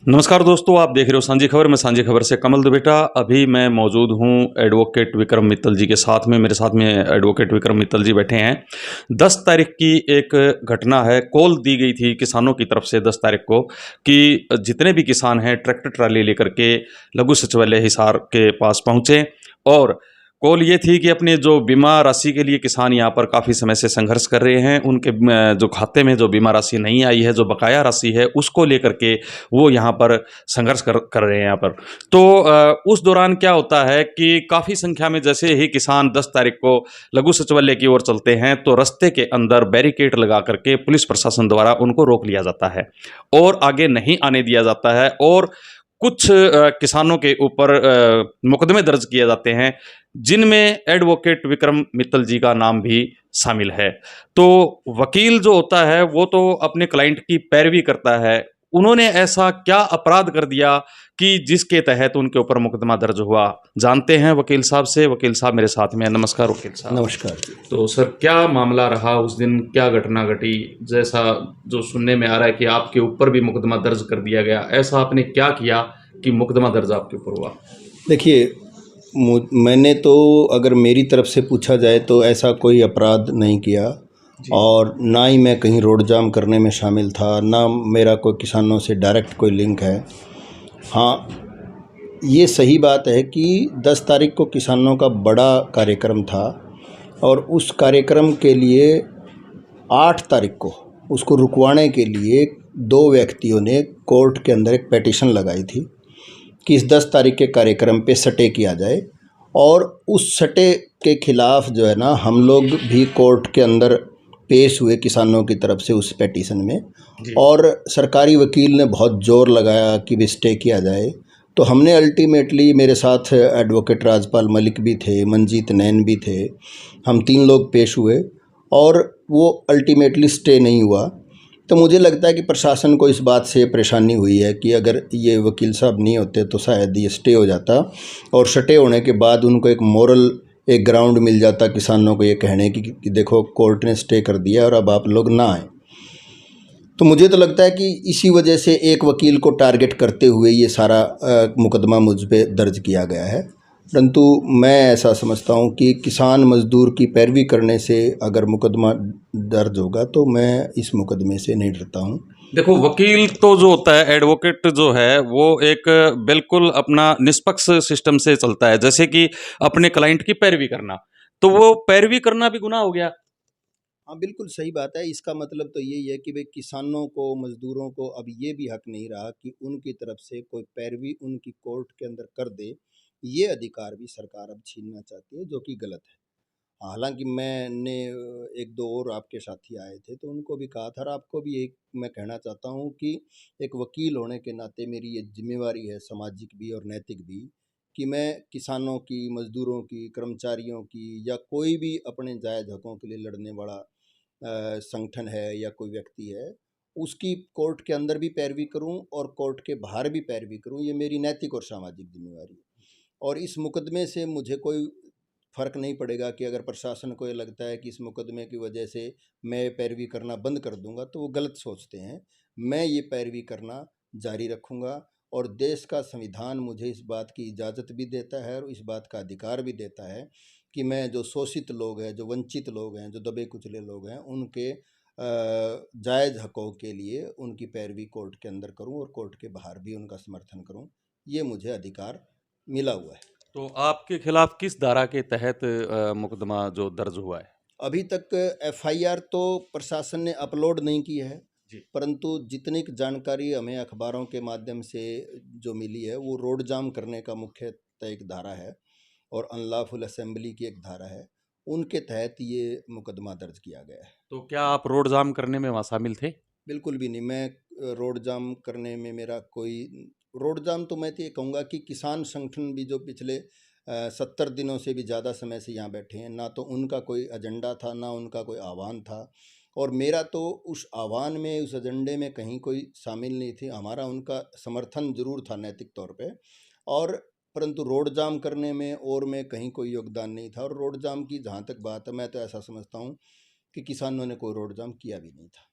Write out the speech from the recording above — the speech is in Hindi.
नमस्कार दोस्तों, आप देख रहे हो सांझी खबर। मैं सांझी खबर से कमल दुबेटा। अभी मैं मौजूद हूं एडवोकेट विक्रम मित्तल जी के साथ में। मेरे साथ में एडवोकेट विक्रम मित्तल जी बैठे हैं। 10 तारीख की एक घटना है। कॉल दी गई थी किसानों की तरफ से 10 तारीख को कि जितने भी किसान हैं ट्रैक्टर ट्राली लेकर के लघु सचिवालय हिसार के पास पहुंचे। और कॉल ये थी कि अपने जो बीमा राशि के लिए किसान यहाँ पर काफ़ी समय से संघर्ष कर रहे हैं, उनके जो खाते में जो बीमा राशि नहीं आई है, जो बकाया राशि है, उसको लेकर के वो यहाँ पर संघर्ष कर रहे हैं यहाँ पर। तो उस दौरान क्या होता है कि काफ़ी संख्या में जैसे ही किसान 10 तारीख को लघु सचिवालय की ओर चलते हैं तो रास्ते के अंदर बैरिकेड लगा करके पुलिस प्रशासन द्वारा उनको रोक लिया जाता है और आगे नहीं आने दिया जाता है। और कुछ किसानों के ऊपर मुकदमे दर्ज किए जाते हैं, जिनमें एडवोकेट विक्रम मित्तल जी का नाम भी शामिल है। तो वकील जो होता है वो तो अपने क्लाइंट की पैरवी करता है। उन्होंने ऐसा क्या अपराध कर दिया कि जिसके तहत उनके ऊपर मुकदमा दर्ज हुआ? जानते हैं वकील साहब से। वकील साहब मेरे साथ में हैं। नमस्कार वकील साहब। नमस्कार जी। तो सर, क्या मामला रहा उस दिन? क्या घटना घटी? जैसा जो सुनने में आ रहा है कि आपके ऊपर भी मुकदमा दर्ज कर दिया गया, ऐसा आपने क्या किया कि मुकदमा दर्ज आपके ऊपर हुआ? देखिए, मैंने तो अगर मेरी तरफ से पूछा जाए तो ऐसा कोई अपराध नहीं किया जी। और ना ही मैं कहीं रोड जाम करने में शामिल था, ना मेरा कोई किसानों से डायरेक्ट कोई लिंक है। हाँ, ये सही बात है कि 10 तारीख को किसानों का बड़ा कार्यक्रम था और उस कार्यक्रम के लिए 8 तारीख को उसको रुकवाने के लिए 2 व्यक्तियों ने कोर्ट के अंदर एक पेटिशन लगाई थी कि इस 10 तारीख के कार्यक्रम पे सटे किया जाए। और उस सटे के खिलाफ जो है ना, हम लोग भी कोर्ट के अंदर पेश हुए किसानों की तरफ से उस पेटिशन में। जी। और सरकारी वकील ने बहुत ज़ोर लगाया कि भी स्टे किया जाए। तो हमने अल्टीमेटली, मेरे साथ एडवोकेट राजपाल मलिक भी थे, मंजीत नैन भी थे, हम 3 लोग पेश हुए और वो अल्टीमेटली स्टे नहीं हुआ। तो मुझे लगता है कि प्रशासन को इस बात से परेशानी हुई है कि अगर ये वकील साहब नहीं होते तो शायद ये स्टे हो जाता और स्टे होने के बाद उनको एक मोरल एक ग्राउंड मिल जाता किसानों को ये कहने कि देखो कोर्ट ने स्टे कर दिया और अब आप लोग ना आए। तो मुझे तो लगता है कि इसी वजह से एक वकील को टारगेट करते हुए ये सारा मुकदमा मुझ पे दर्ज किया गया है। परंतु मैं ऐसा समझता हूँ कि किसान मजदूर की पैरवी करने से अगर मुकदमा दर्ज होगा तो मैं इस मुकदमे से नहीं डरता हूँ। देखो, वकील तो जो होता है, एडवोकेट जो है, वो एक बिल्कुल अपना निष्पक्ष सिस्टम से चलता है। जैसे कि अपने क्लाइंट की पैरवी करना, तो वो पैरवी करना भी गुनाह हो गया। हाँ, बिल्कुल सही बात है। इसका मतलब तो यही है कि भाई किसानों को, मजदूरों को अब ये भी हक नहीं रहा कि उनकी तरफ से कोई पैरवी उनकी कोर्ट के अंदर कर दे। ये अधिकार भी सरकार अब छीनना चाहती है, जो कि गलत है। हालांकि मैंने एक दो और आपके साथी आए थे तो उनको भी कहा था और आपको भी एक मैं कहना चाहता हूँ कि एक वकील होने के नाते मेरी ये जिम्मेवारी है, सामाजिक भी और नैतिक भी, कि मैं किसानों की, मजदूरों की, कर्मचारियों की या कोई भी अपने जायज़ हकों के लिए लड़ने वाला संगठन है या कोई व्यक्ति है, उसकी कोर्ट के अंदर भी पैरवी करूं और कोर्ट के बाहर भी पैरवी करूं। ये मेरी नैतिक और सामाजिक जिम्मेवारी है। और इस मुकदमे से मुझे कोई फ़र्क नहीं पड़ेगा कि अगर प्रशासन को ये लगता है कि इस मुकदमे की वजह से मैं पैरवी करना बंद कर दूंगा तो वो गलत सोचते हैं। मैं ये पैरवी करना जारी रखूंगा और देश का संविधान मुझे इस बात की इजाज़त भी देता है और इस बात का अधिकार भी देता है कि मैं जो शोषित लोग हैं, जो वंचित लोग हैं, जो दबे कुचले लोग हैं, उनके जायज़ हकों के लिए उनकी पैरवी कोर्ट के अंदर करूं और कोर्ट के बाहर भी उनका समर्थन करूं। ये मुझे अधिकार मिला हुआ है। तो आपके खिलाफ किस धारा के तहत मुकदमा जो दर्ज हुआ है? अभी तक एफआईआर तो प्रशासन ने अपलोड नहीं की है, जी। परंतु जितनी जानकारी हमें अखबारों के माध्यम से जो मिली है वो रोड जाम करने का मुख्यतः एक धारा है और अनलॉफुल असेंबली की एक धारा है। उनके तहत ये मुकदमा दर्ज किया गया है। तो क्या आप रोड जाम करने में वहाँ शामिल थे? बिल्कुल भी नहीं। मैं रोड जाम करने में मेरा कोई रोड जाम तो मैं तो ये कहूँगा कि किसान संगठन भी जो पिछले 70 दिनों से भी ज़्यादा समय से यहाँ बैठे हैं, ना तो उनका कोई एजेंडा था, ना उनका कोई आह्वान था और मेरा तो उस आह्वान में, उस एजेंडे में कहीं कोई शामिल नहीं थी। हमारा उनका समर्थन जरूर था नैतिक तौर पे, और परंतु रोड जाम करने में और में कहीं कोई योगदान नहीं था। और रोड जाम की जहाँ तक बात है, मैं तो ऐसा समझता हूँ कि किसानों ने कोई रोड जाम किया भी नहीं था।